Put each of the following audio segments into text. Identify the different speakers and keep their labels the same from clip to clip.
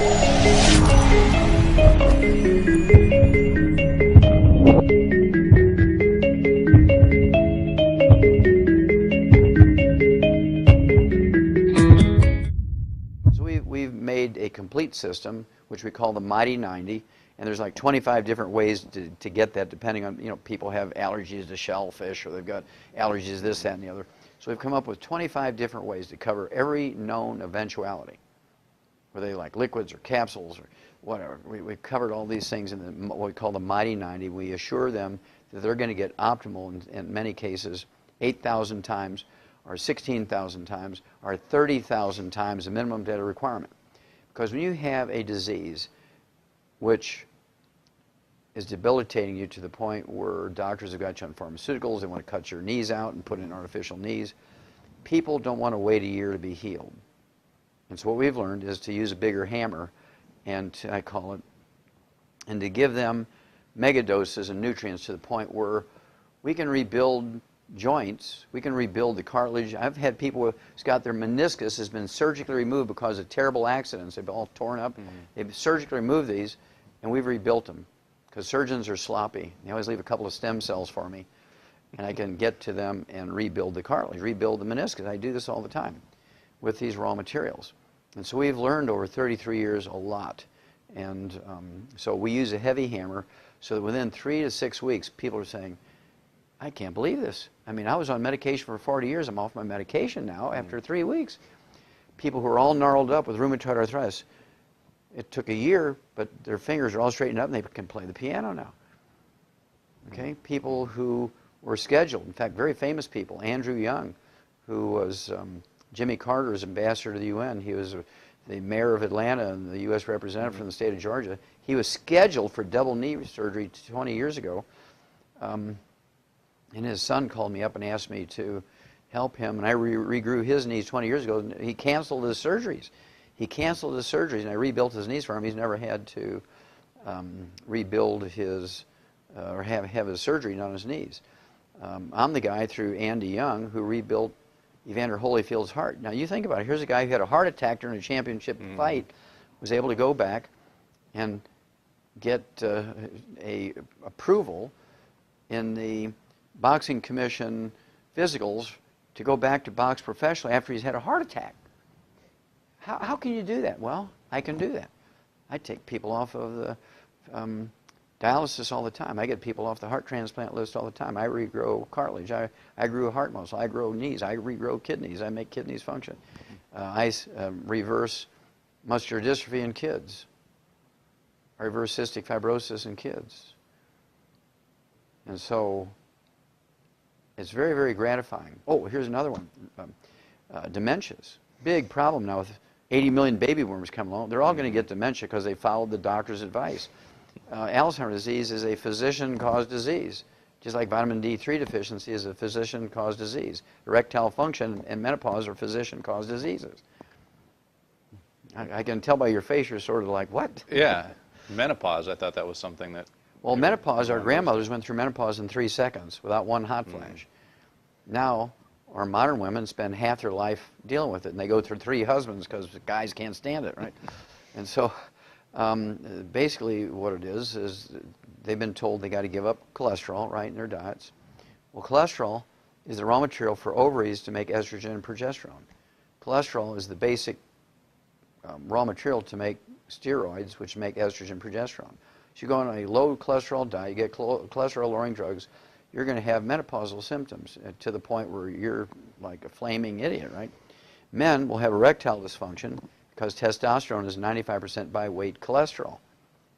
Speaker 1: So we've made a complete system, which we call the Mighty 90, and there's like 25 different ways to get that, depending on, people have allergies to shellfish, or they've got allergies to this, that, and the other. So we've come up with 25 different ways to cover every known eventuality, whether they like liquids or capsules or whatever. We've covered all these things in what we call the Mighty 90. We assure them that they're going to get optimal, in many cases, 8,000 times, or 16,000 times, or 30,000 times the minimum data requirement. Because when you have a disease which is debilitating you to the point where doctors have got you on pharmaceuticals, they want to cut your knees out and put in artificial knees, people don't want to wait a year to be healed. And so what we've learned is to use a bigger hammer, and I call it, and to give them mega doses of nutrients to the point where we can rebuild joints, we can rebuild the cartilage. I've had people who's got their meniscus has been surgically removed because of terrible accidents. They've all torn up. They've surgically removed these, and we've rebuilt them because surgeons are sloppy. They always leave a couple of stem cells for me, and I can get to them and rebuild the cartilage, rebuild the meniscus. I do this all the time with these raw materials. And so we've learned over 33 years a lot. And so we use a heavy hammer so that within 3 to 6 weeks, people are saying, I can't believe this. I mean, I was on medication for 40 years. I'm off my medication now after 3 weeks. People who are all gnarled up with rheumatoid arthritis, it took a year, but their fingers are all straightened up and they can play the piano now. Okay? People who were scheduled, in fact, very famous people. Andrew Young, who was Jimmy Carter's ambassador to the UN. He was the mayor of Atlanta and the U.S. representative from the state of Georgia. He was scheduled for double knee surgery 20 years ago. And his son called me up and asked me to help him, and I regrew his knees 20 years ago. He canceled his surgeries. He canceled his surgeries, and I rebuilt his knees for him. He's never had to rebuild his, or have his surgery done on his knees. I'm the guy, through Andy Young, who rebuilt Evander Holyfield's heart. Now, you think about it. Here's a guy who had a heart attack during a championship fight, was able to go back and get a approval in the Boxing Commission physicals to go back to box professionally after he's had a heart attack. How can you do that? Well, I can do that. I take people off of the dialysis all the time. I get people off the heart transplant list all the time. I regrow cartilage. I grew heart muscle. I grow knees. I regrow kidneys. I make kidneys function. I reverse muscular dystrophy in kids. I reverse cystic fibrosis in kids. And so it's very, very gratifying. Oh, here's another one. Dementias. Big problem now with 80 million baby boomers coming along. They're all going to get dementia because they followed the doctor's advice. Alzheimer's disease is a physician-caused disease, just like vitamin D3 deficiency is a physician-caused disease. Erectile function and menopause are physician-caused diseases. I can tell by your face you're sort of like, what?
Speaker 2: Yeah, menopause, I thought that was something that...
Speaker 1: Well, menopause, our grandmothers went through menopause in 3 seconds without one hot flash. Now, our modern women spend half their life dealing with it, and they go through 3 husbands because guys can't stand it, right? And so, basically what it is they've been told they got to give up cholesterol, right, in their diets. Well, cholesterol is the raw material for ovaries to make estrogen and progesterone. Cholesterol is the basic raw material to make steroids, which make estrogen and progesterone. So you go on a low cholesterol diet, you get cholesterol-lowering drugs, you're going to have menopausal symptoms to the point where you're like a flaming idiot, right? Men will have erectile dysfunction because testosterone is 95% by weight cholesterol.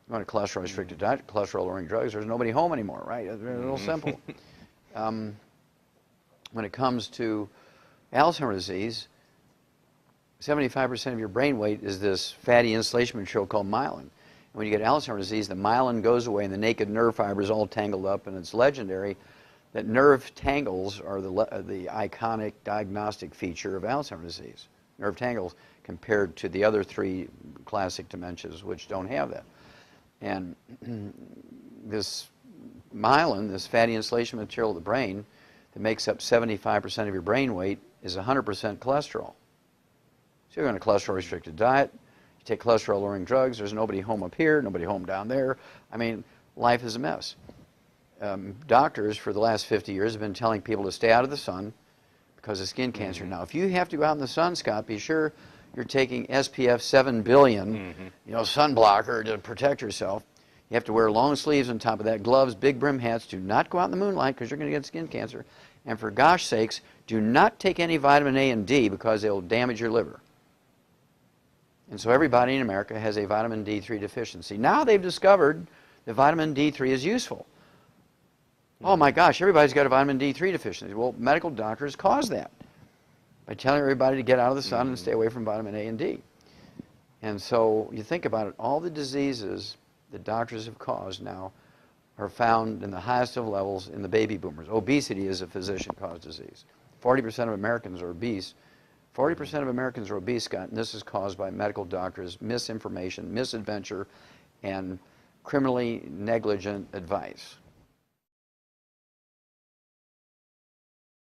Speaker 1: You want a cholesterol-restricted diet, cholesterol-lowering drugs, there's nobody home anymore, right? It's real simple. When it comes to Alzheimer's disease, 75% of your brain weight is this fatty insulation material called myelin. When you get Alzheimer's disease, the myelin goes away and the naked nerve fiber is all tangled up, and it's legendary that nerve tangles are the iconic diagnostic feature of Alzheimer's disease. Nerve tangles compared to the other 3 classic dementias which don't have that. And this myelin, this fatty insulation material of the brain that makes up 75% of your brain weight, is 100% cholesterol. So you're on a cholesterol-restricted diet, You take cholesterol-lowering drugs, there's nobody home up here, nobody home down there. I mean, life is a mess. Doctors for the last 50 years have been telling people to stay out of the sun because of skin cancer. Now, if you have to go out in the sun, Scott, be sure you're taking SPF 7 billion, sun blocker to protect yourself. You have to wear long sleeves on top of that, gloves, big brim hats. Do not go out in the moonlight because you're going to get skin cancer. And for gosh sakes, do not take any vitamin A and D because they'll damage your liver. And so everybody in America has a vitamin D3 deficiency. Now they've discovered that vitamin D3 is useful. Oh my gosh, everybody's got a vitamin D3 deficiency. Well, medical doctors cause that by telling everybody to get out of the sun and stay away from vitamin A and D. And so you think about it, all the diseases that doctors have caused now are found in the highest of levels in the baby boomers. Obesity is a physician-caused disease. 40% of Americans are obese. 40% of Americans are obese, Scott, and this is caused by medical doctors' misinformation, misadventure, and criminally negligent advice.